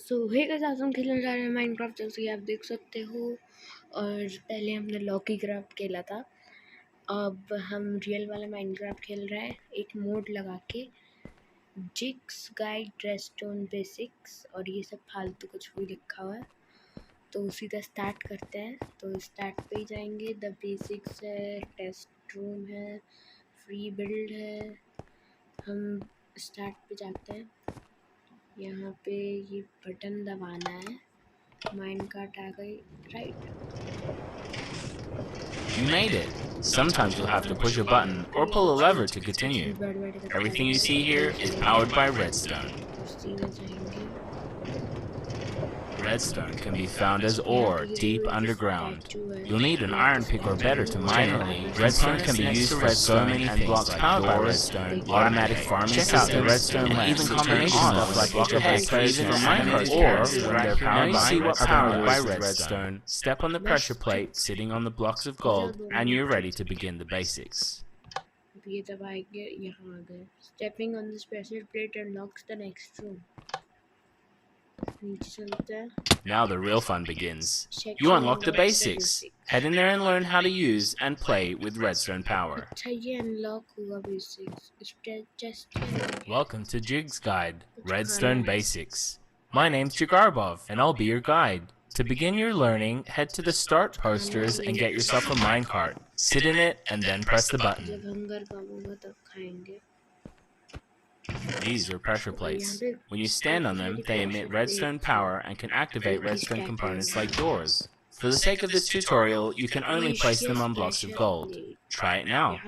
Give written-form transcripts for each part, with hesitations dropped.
सो hey guys, आज हम खेलने जा रहे हैं माइनक्राफ्ट, जैसे कि आप देख सकते हो। और पहले हमने लॉकी क्राफ्ट खेला था, अब हम रियल वाला माइनक्राफ्ट खेल रहे हैं एक मोड लगा के। जिग्स गाइड रेस्टोन बेसिक्स और ये सब फालतू कुछ भी लिखा हुआ है। तो सीधा स्टार्ट करते हैं। तो स्टार्ट पे ही जाएंगे। द बेसिक्स है, टेस्ट रूम है, फ्री बिल्ड है। हम स्टार्ट पे जाते हैं। यहाँ पे ये बटन दबाना है। माइनकार्ट आ गई, right. You made it. Sometimes you'll have to push a button or pull a lever to continue. Everything you see here is powered by redstone. Redstone can be found as ore deep underground. You'll need an iron pick or better to mine it. Redstone can be used for so many things like powered by redstone, automatic farming systems, redstone and even combination stuff like block of players for minecart or when they're powered by. Now you see what's powered by redstone. Step on the pressure plate sitting on the blocks of gold, and you're ready to begin the basics. ये दबाएंगे, यहाँ आ गए। Stepping on this pressure plate unlocks the next room. Now the real fun begins. You unlock the basics. Head in there and learn how to use and play with redstone power. Welcome to Jig's Guide, Redstone Basics. My name's Jigarbov, and I'll be your guide. To begin your learning, head to the start posters and get yourself a minecart. Sit in it and then press the button. These are pressure plates. When you stand on them, they emit redstone power and can activate redstone components like doors. For the sake of this tutorial, you can only place them on blocks of gold. Try it now.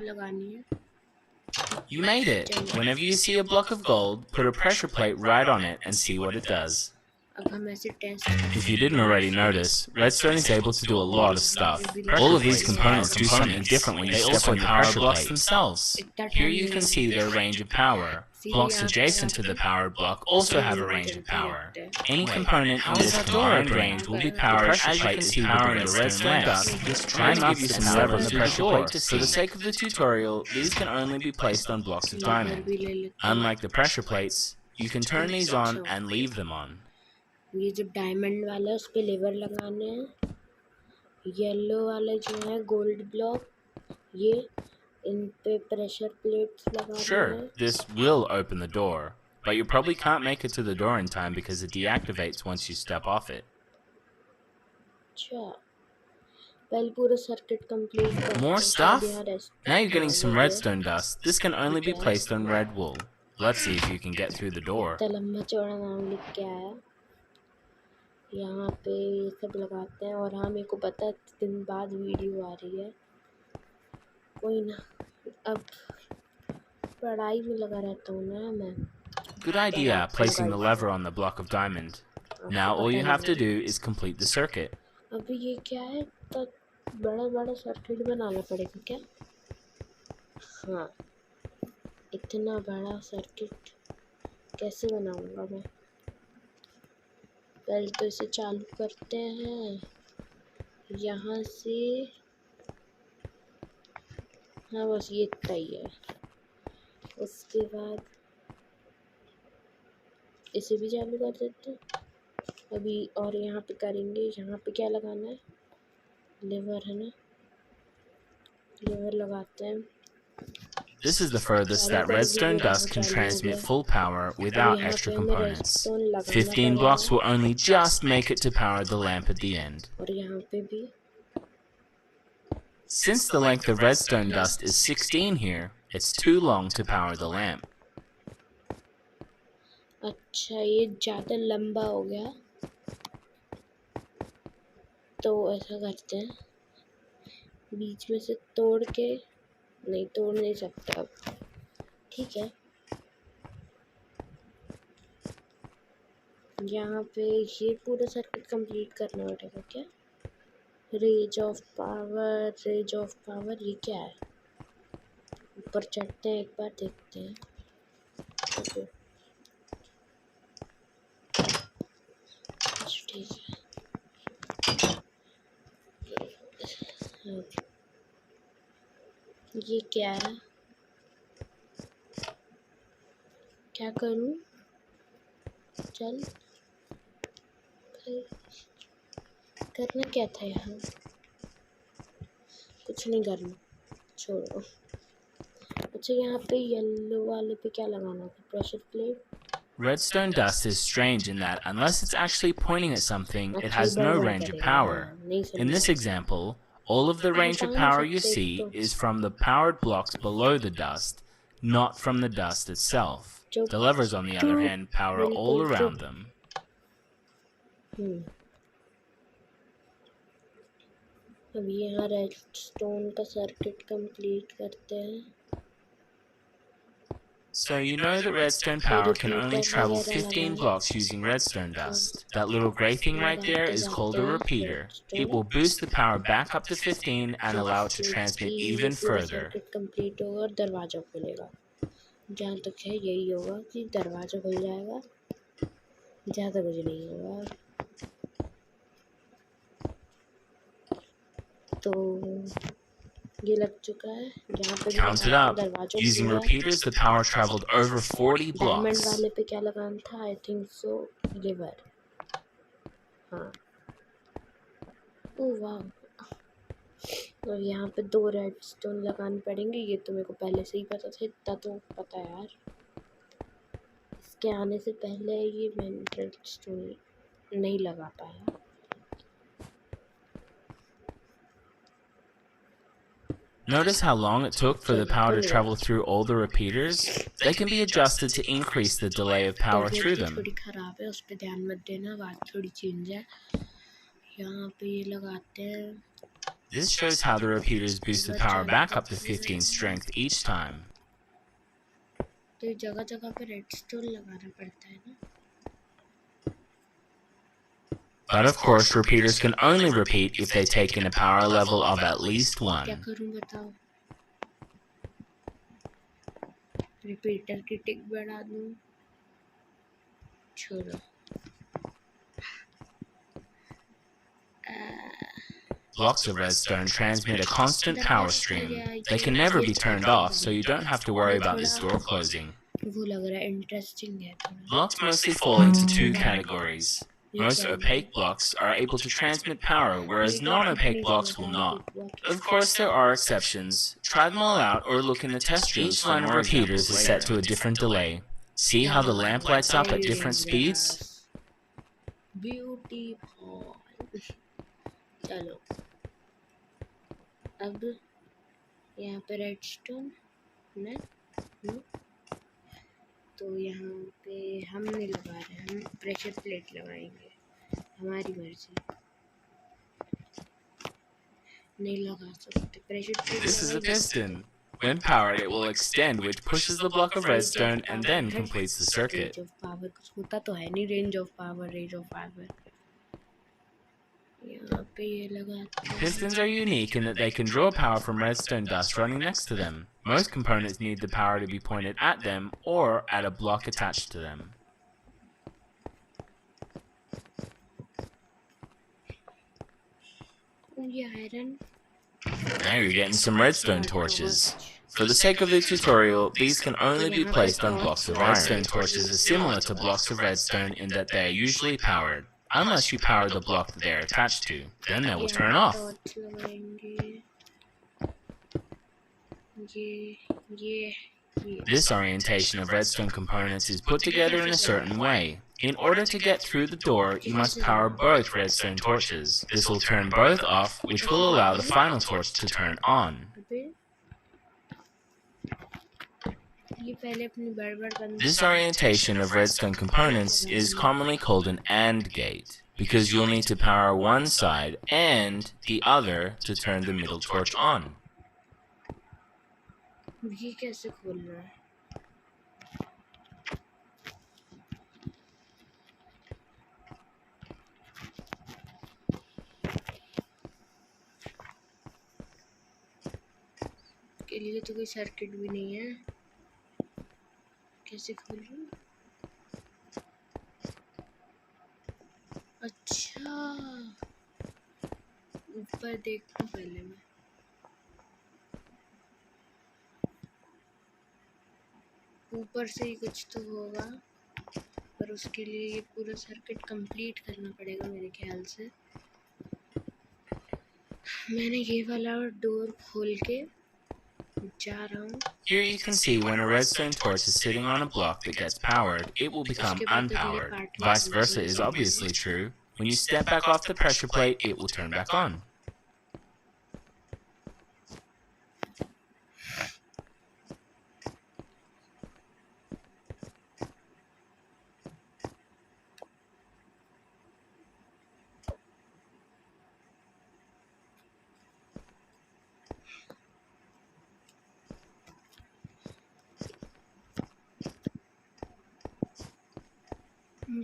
You made it! Whenever you see a block of gold, put a pressure plate right on it and see what it does. If you didn't already notice, redstone is able to do a lot of stuff. All of these components do something different when you step on the pressure blocks themselves. Here you can see their range of power. Blocks adjacent to the powered block also have a range of power. Any component in this combined range will be powered as you can see powering the redstone dust. Try to give you some lever on the pressure plate to see. For the sake of the tutorial, these can only be placed on blocks of diamond. Unlike the pressure plates, you can turn these on and leave them on. ये जो diamond वाला है उस पे लेवर लगाने हैं। Yellow वाला जो है गोल्ड ब्लॉक, ये इन पे प्रेशर प्लेट्स लगाने हैं। Sure, this will open the door, but you probably can't make it to the door in time because it deactivates once you step off it. अच्छा, पहले पूरा circuit complete. More stuff? Now you're getting some redstone dust. This can only be placed on red wool. Let's see if you can get through the door. इतना लंबा चौड़ा नाम लिख के आया। यहाँ पे ये सब लगाते हैं। और हाँ, मेरे को पता है दिन बाद वीडियो आ रही है, कोई ना, अब पढ़ाई में लगा रहता हूँ ना मैं। Good idea, placing the lever on the block of diamond. Now all you have to do is complete the circuit. अभी ये क्या है, तो बड़ा बड़ा सर्किट बनाना पड़ेगा क्या? हाँ, इतना बड़ा सर्किट कैसे बनाऊंगा मैं? पहले तो इसे चालू करते हैं यहाँ से। हाँ, बस ये इतना ही है। उसके बाद इसे भी चालू कर देते हैं अभी। और यहाँ पे करेंगे, यहाँ पे क्या लगाना है? लेवर है ना, लेवर लगाते हैं। This is the furthest that redstone dust can transmit full power without extra components. 15 blocks will only just make it to power the lamp at the end. और यहाँ पे भी। Since the length of redstone dust is 16 here, it's too long to power the lamp. अच्छा, ये ज़्यादा लंबा हो गया, तो ऐसा करते हैं, बीच में से तोड़ के, नहीं तोड़ नहीं सकता अब, ठीक है। यहाँ पे ये पूरा सर्किट कंप्लीट करना पड़ेगा क्या? Rays of power, rays of power, ये क्या है? ऊपर चढ़ते हैं, एक बार देखते हैं। ओके, ठीक है। ये क्या है? क्या करूं? चल भाई करना क्या था यहाँ? कुछ नहीं करना, छोड़ो। अच्छा यहाँ पे येलो वाले पे क्या लगाना था? Pressure plate. Redstone dust is strange in that unless it's actually pointing at something, it has no range of power. In this example, all of the range of power you see is from the powered blocks below the dust, not from the dust itself. The levers, on the other hand, power all around them. अब यहाँ redstone का circuit complete करते हैं। So you know that redstone power can only travel 15 blocks using redstone dust. That little gray thing right there is called a repeater. It will boost the power back up to 15 and allow it to transmit even further. Circuit complete होगा और दरवाजा खुलेगा। जहाँ तक है यही होगा कि दरवाजा खुल जाएगा, ज़्यादा कुछ नहीं होगा। तो ये लग चुका है। जहाँ पे count it up. Using repeaters, the power traveled over 40 blocks. Diamond वाले पे क्या लगाना था? I think so liver. हाँ, ओह वाह। और यहाँ पे 2 रेडस्टोन लगाने पड़ेंगे। ये तो मेरे को पहले से ही पता था, इतना तो पता है यार। इसके आने से पहले ये मैं रेडस्टोन नहीं लगा पाया। Notice how long it took for the power to travel through all the repeaters? They can be adjusted to increase the delay of power through them. थोड़ी खराब है, उस पे ध्यान मत देना, बात थोड़ी चेंज है। यहाँ पे ये लगाते हैं। This shows how the repeaters boost the power back up to 15 strength each time. तो जगह जगह पे रेडस्टोन लगाना पड़ता है ना? But of course, repeaters can only repeat if they take in a power level of at least 1. क्या करूं बताओ? रिपीटर की टिक बढ़ा दूं? छोड़ो। Blocks of redstone transmit a constant power stream. They can never be turned off, so you don't have to worry about this door closing. वो लग रहा है इंटरेस्टिंग है। Blocks mostly fall into 2 categories. Most opaque blocks are able to transmit power, whereas non-opaque blocks will not. Of course, there are exceptions. Try them all out or look in the test rooms. Each line of repeaters is set to a different delay. See how the lamp lights up at different speeds? Beautiful. चलो अब यहाँ पे redstone ना, तो यहाँ पे हम नहीं लगा रहे, हम प्रेशर प्लेट लगाएंगे। हमारी मर्जी, नहीं लगा सकते pressure plate. This is a piston. When powered, it will extend, which pushes the block of redstone and then completes the circuit. Range of power कुछ होता तो है नहीं। रेंज ऑफ पावर यहाँ पे ये लगा। Pistons are unique in that they can draw power from redstone dust running next to them. Most components need the power to be pointed at them or at a block attached to them. Iron. Now you're getting some redstone torches. For the sake of the tutorial, these can only be placed on blocks of iron. Redstone torches are similar to blocks of redstone in that they are usually powered, unless you power the block that they are attached to. Then they will turn off. This orientation of redstone components is put together in a certain way. In order to get through the door, you must power both redstone torches. This will turn both off, which will allow the final torch to turn on. This orientation of redstone components is commonly called an AND gate, because you'll need to power one side and the other to turn the middle torch on. ये कैसे खोलना है? के लिए तो कोई circuit भी नहीं है, कैसे खोलूं? अच्छा ऊपर देखता हूँ पहले मैं। ऊपर से ही कुछ तो होगा, पर पर उसके लिए ये पूरा सर्किट कंप्लीट करना पड़ेगा मेरे ख्याल से। मैंने ये वाला डोर खोल के जा रहा हूँ। Here you can see when a redstone torch is sitting on a block that gets powered, it will become unpowered. Vice versa is obviously true. When you step back off the pressure plate, it will turn back on.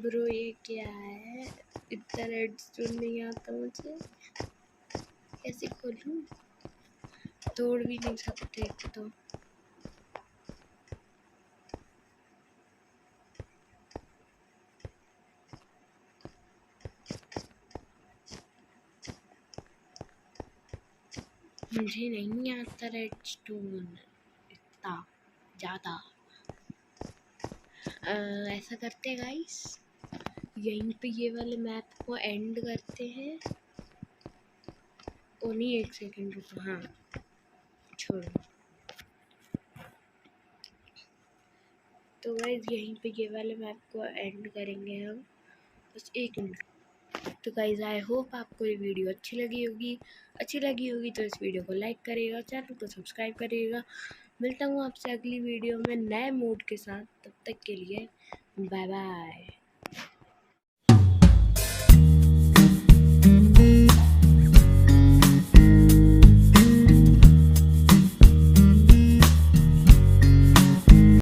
Bro ये क्या है? इतना redstone नहीं आता मुझे, कैसे खोलूं? तोड़ भी नहीं सकते तो। मुझे नहीं आता रेडस्टोन इतना ज़्यादा। ऐसा करते हैं गाइस, यहीं पे ये वाले मैप को एंड करते हैं। ओ नहीं, एक सेकंड रुको, हाँ छोड़ो। तो गाइस यहीं पे ये वाले मैप को एंड करेंगे हम, बस 1 मिनट। तो गाइस आई होप आपको ये वीडियो अच्छी लगी होगी तो इस वीडियो को लाइक करिएगा, चैनल को सब्सक्राइब करिएगा। मिलता हूँ आपसे अगली वीडियो में नए मोड के साथ, तब तक के लिए बाय बाय।